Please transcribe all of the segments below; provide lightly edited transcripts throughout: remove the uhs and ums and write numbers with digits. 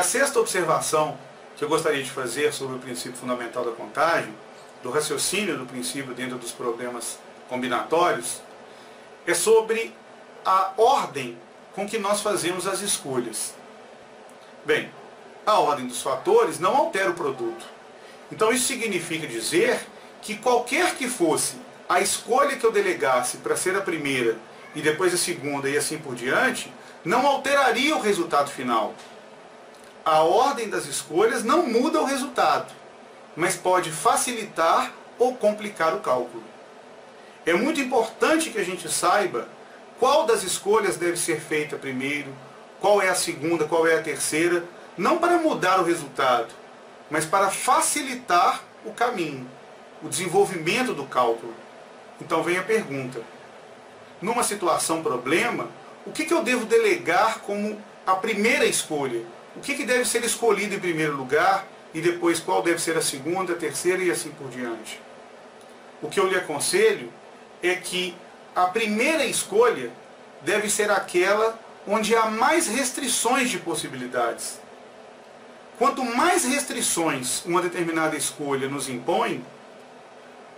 a sexta observação que eu gostaria de fazer sobre o princípio fundamental da contagem, do raciocínio do princípio dentro dos problemas combinatórios, é sobre a ordem com que nós fazemos as escolhas. Bem, a ordem dos fatores não altera o produto. Então isso significa dizer que qualquer que fosse a escolha que eu delegasse para ser a primeira e depois a segunda e assim por diante, não alteraria o resultado final. A ordem das escolhas não muda o resultado, mas pode facilitar ou complicar o cálculo. É muito importante que a gente saiba qual das escolhas deve ser feita primeiro, qual é a segunda, qual é a terceira, não para mudar o resultado, mas para facilitar o caminho, o desenvolvimento do cálculo. Então vem a pergunta: numa situação problema, o que eu devo delegar como a primeira escolha? O que deve ser escolhido em primeiro lugar e depois qual deve ser a segunda, a terceira e assim por diante? O que eu lhe aconselho é que a primeira escolha deve ser aquela onde há mais restrições de possibilidades. Quanto mais restrições uma determinada escolha nos impõe,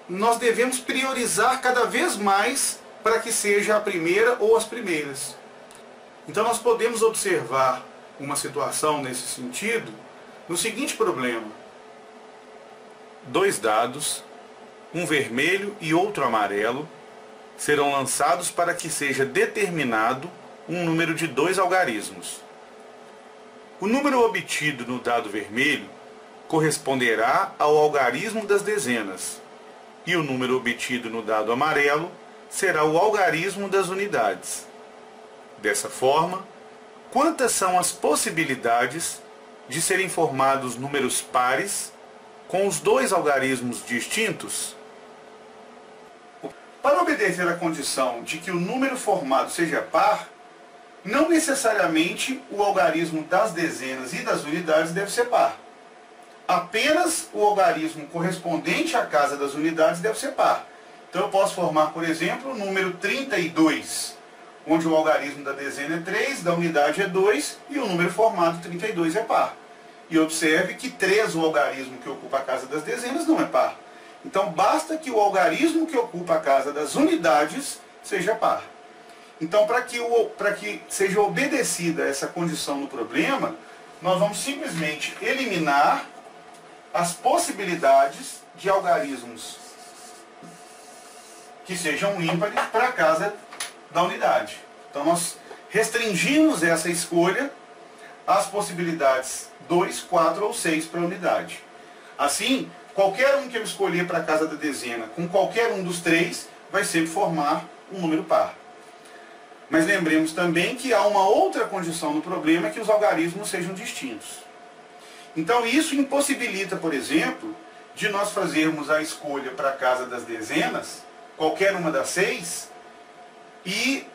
nós devemos priorizar cada vez mais para que seja a primeira ou as primeiras. Então nós podemos observar uma situação nesse sentido no seguinte problema: dois dados, um vermelho e outro amarelo, serão lançados para que seja determinado um número de 2 algarismos. O número obtido no dado vermelho corresponderá ao algarismo das dezenas, e o número obtido no dado amarelo será o algarismo das unidades. Dessa forma, quantas são as possibilidades de serem formados números pares com os 2 algarismos distintos? Para obedecer à condição de que o número formado seja par, não necessariamente o algarismo das dezenas e das unidades deve ser par. Apenas o algarismo correspondente à casa das unidades deve ser par. Então eu posso formar, por exemplo, o número 32, onde o algarismo da dezena é 3, da unidade é 2 e o número formado 32 é par. E observe que 3, o algarismo que ocupa a casa das dezenas, não é par. Então basta que o algarismo que ocupa a casa das unidades seja par. Então para que seja obedecida essa condição no problema, nós vamos simplesmente eliminar as possibilidades de algarismos que sejam ímpares para a casa da unidade. Então nós restringimos essa escolha às possibilidades 2, 4 ou 6 para a unidade. Assim, qualquer um que eu escolher para a casa da dezena com qualquer um dos 3 vai sempre formar um número par. Mas lembremos também que há uma outra condição no problema, que os algarismos sejam distintos. Então isso impossibilita, por exemplo, de nós fazermos a escolha para a casa das dezenas, qualquer uma das 6, e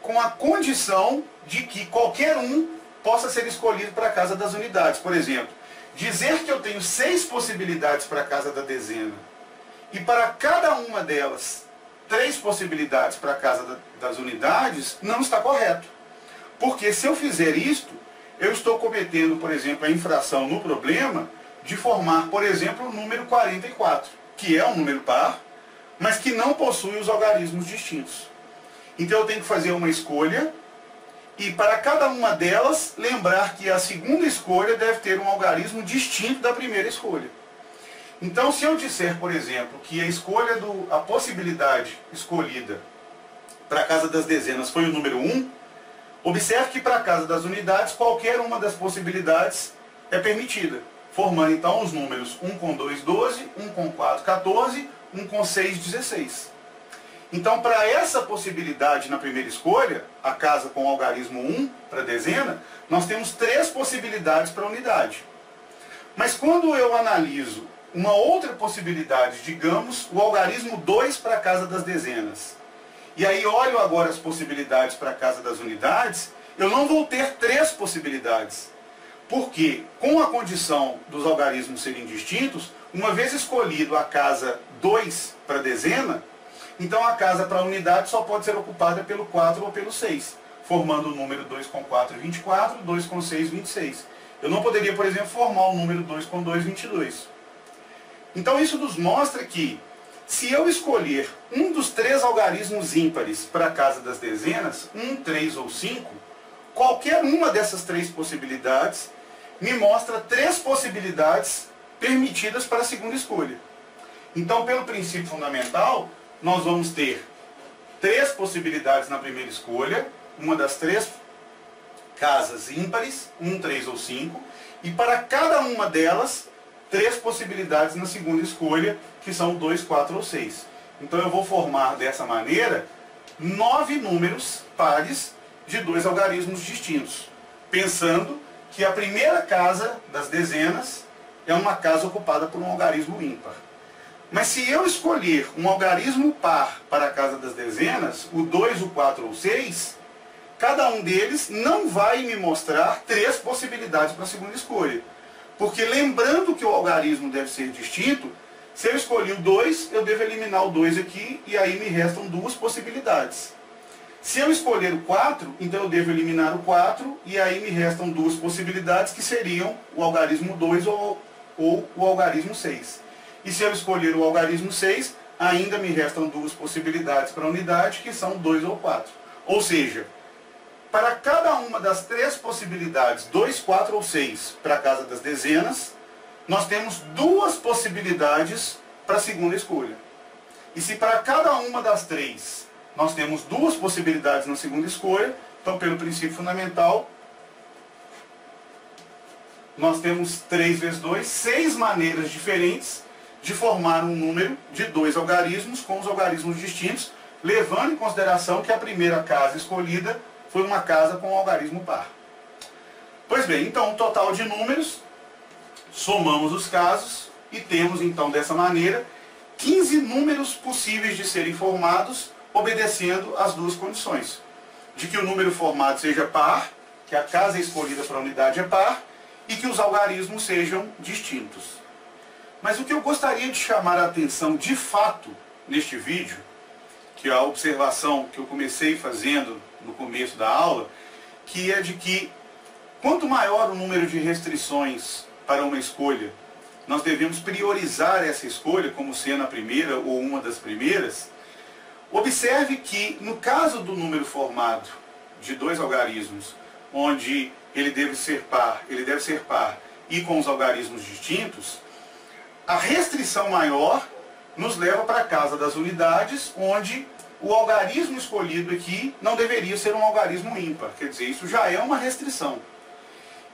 com a condição de que qualquer um possa ser escolhido para a casa das unidades. Por exemplo, dizer que eu tenho 6 possibilidades para a casa da dezena, e para cada uma delas 3 possibilidades para a casa das unidades, não está correto. Porque se eu fizer isto, eu estou cometendo, por exemplo, a infração no problema de formar, por exemplo, o número 44, que é um número par, mas que não possui os algarismos distintos. Então eu tenho que fazer uma escolha, e para cada uma delas, lembrar que a segunda escolha deve ter um algarismo distinto da primeira escolha. Então, se eu disser, por exemplo, que a possibilidade escolhida para a casa das dezenas foi o número 1, observe que para a casa das unidades, qualquer uma das possibilidades é permitida, formando então os números 1 com 2, 12, 1 com 4, 14, 1 com 6, 16. Então, para essa possibilidade na primeira escolha, a casa com o algarismo 1 para a dezena, nós temos 3 possibilidades para a unidade. Mas quando eu analiso uma outra possibilidade, digamos, o algarismo 2 para a casa das dezenas, e aí olho agora as possibilidades para a casa das unidades, eu não vou ter 3 possibilidades. Porque, com a condição dos algarismos serem distintos, uma vez escolhido a casa 2 para a dezena, então a casa para a unidade só pode ser ocupada pelo 4 ou pelo 6, formando o número 2 com 4, 24, 2 com 6, 26. Eu não poderia, por exemplo, formar o número 2 com 2, 22. Então isso nos mostra que, se eu escolher um dos 3 algarismos ímpares para a casa das dezenas, 1, 3 ou 5, qualquer uma dessas 3 possibilidades me mostra 3 possibilidades permitidas para a segunda escolha. Então, pelo princípio fundamental, nós vamos ter 3 possibilidades na primeira escolha, uma das 3 casas ímpares, 1, 3 ou 5, e para cada uma delas, 3 possibilidades na segunda escolha, que são 2, 4 ou 6. Então eu vou formar dessa maneira 9 números pares de 2 algarismos distintos, pensando que a primeira casa das dezenas é uma casa ocupada por um algarismo ímpar. Mas se eu escolher um algarismo par para a casa das dezenas, o 2, o 4 ou o 6, cada um deles não vai me mostrar 3 possibilidades para a segunda escolha. Porque lembrando que o algarismo deve ser distinto, se eu escolhi o 2, eu devo eliminar o 2 aqui, e aí me restam 2 possibilidades. Se eu escolher o 4, então eu devo eliminar o 4, e aí me restam 2 possibilidades, que seriam o algarismo 2 ou o algarismo 6. E se eu escolher o algarismo 6, ainda me restam 2 possibilidades para a unidade, que são 2 ou 4. Ou seja, para cada uma das 3 possibilidades, 2, 4 ou 6, para a casa das dezenas, nós temos 2 possibilidades para a segunda escolha. E se para cada uma das 3 nós temos 2 possibilidades na segunda escolha, então pelo princípio fundamental, nós temos 3 vezes 2, 6 maneiras diferentes de formar um número de 2 algarismos com os algarismos distintos, levando em consideração que a primeira casa escolhida foi uma casa com um algarismo par. Pois bem, então o total de números, somamos os casos e temos então dessa maneira 15 números possíveis de serem formados, obedecendo às 2 condições. De que o número formado seja par, que a casa escolhida para a unidade é par, e que os algarismos sejam distintos. Mas o que eu gostaria de chamar a atenção de fato neste vídeo, que é a observação que eu comecei fazendo no começo da aula, que é de que quanto maior o número de restrições para uma escolha, nós devemos priorizar essa escolha como sendo a primeira ou uma das primeiras. Observe que no caso do número formado de 2 algarismos, onde ele deve ser par e com os algarismos distintos, a restrição maior nos leva para a casa das unidades, onde o algarismo escolhido aqui não deveria ser um algarismo ímpar. Quer dizer, isso já é uma restrição.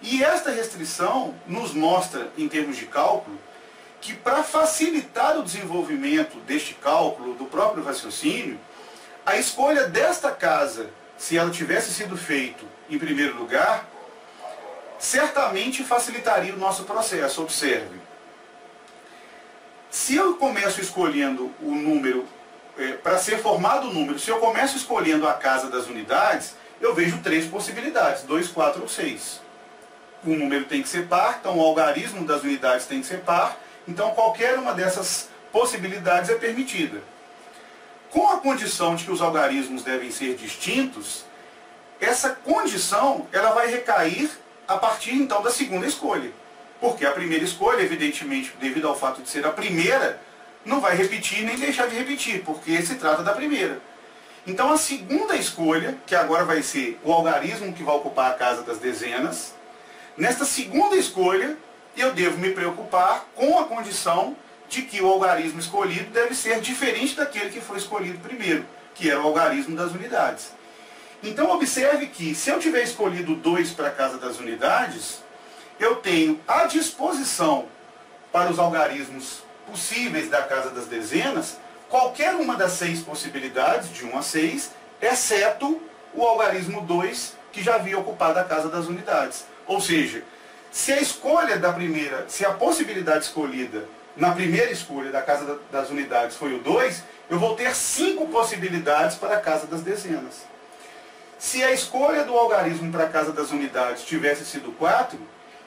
E esta restrição nos mostra, em termos de cálculo, que para facilitar o desenvolvimento deste cálculo, do próprio raciocínio, a escolha desta casa, se ela tivesse sido feita em primeiro lugar, certamente facilitaria o nosso processo. Observe. Se eu começo escolhendo o número, para ser formado o número, se eu começo escolhendo a casa das unidades, eu vejo 3 possibilidades, 2, 4 ou 6. O número tem que ser par, então o algarismo das unidades tem que ser par, então qualquer uma dessas possibilidades é permitida. Com a condição de que os algarismos devem ser distintos, essa condição ela vai recair a partir então da segunda escolha. Porque a primeira escolha, evidentemente, devido ao fato de ser a primeira, não vai repetir nem deixar de repetir, porque se trata da primeira. Então a segunda escolha, que agora vai ser o algarismo que vai ocupar a casa das dezenas, nesta segunda escolha, eu devo me preocupar com a condição de que o algarismo escolhido deve ser diferente daquele que foi escolhido primeiro, que era o algarismo das unidades. Então observe que, se eu tiver escolhido 2 para a casa das unidades, eu tenho à disposição para os algarismos possíveis da casa das dezenas, qualquer uma das 6 possibilidades, de 1 a 6, exceto o algarismo 2, que já havia ocupado a casa das unidades. Ou seja, se a escolha da primeira, se a possibilidade escolhida na primeira escolha da casa das unidades foi o 2, eu vou ter 5 possibilidades para a casa das dezenas. Se a escolha do algarismo para a casa das unidades tivesse sido 4,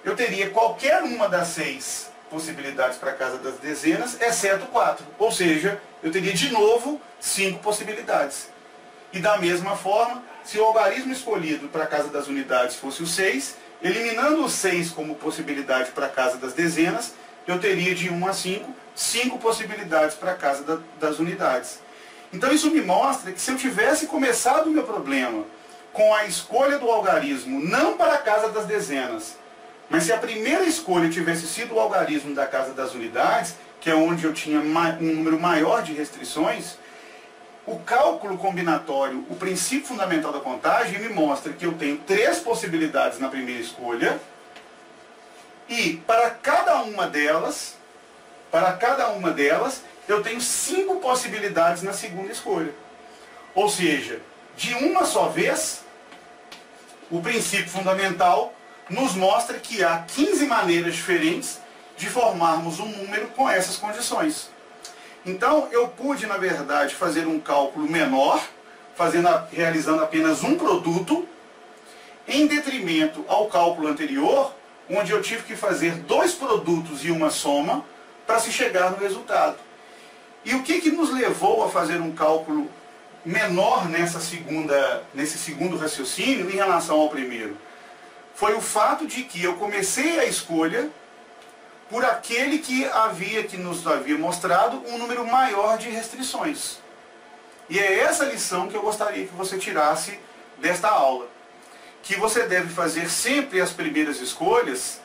eu teria qualquer uma das 6 possibilidades para a casa das dezenas, exceto 4. Ou seja, eu teria de novo 5 possibilidades. E da mesma forma, se o algarismo escolhido para a casa das unidades fosse o 6, eliminando o 6 como possibilidade para a casa das dezenas, eu teria de 1 a 5 possibilidades para a casa das unidades. Então isso me mostra que se eu tivesse começado o meu problema com a escolha do algarismo não para a casa das dezenas, mas se a primeira escolha tivesse sido o algarismo da casa das unidades, que é onde eu tinha um número maior de restrições, o cálculo combinatório, o princípio fundamental da contagem, me mostra que eu tenho 3 possibilidades na primeira escolha, e para cada uma delas, eu tenho 5 possibilidades na segunda escolha. Ou seja, de uma só vez, o princípio fundamental nos mostra que há 15 maneiras diferentes de formarmos um número com essas condições. Então, eu pude, na verdade, fazer um cálculo menor, realizando apenas um produto, em detrimento ao cálculo anterior, onde eu tive que fazer 2 produtos e uma soma para se chegar no resultado. E o que nos levou a fazer um cálculo menor nesse segundo raciocínio em relação ao primeiro? Foi o fato de que eu comecei a escolha por aquele que nos havia mostrado um número maior de restrições. E é essa lição que eu gostaria que você tirasse desta aula. Que você deve fazer sempre as primeiras escolhas,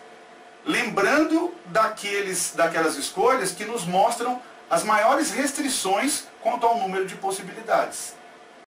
lembrando daquelas escolhas que nos mostram as maiores restrições quanto ao número de possibilidades.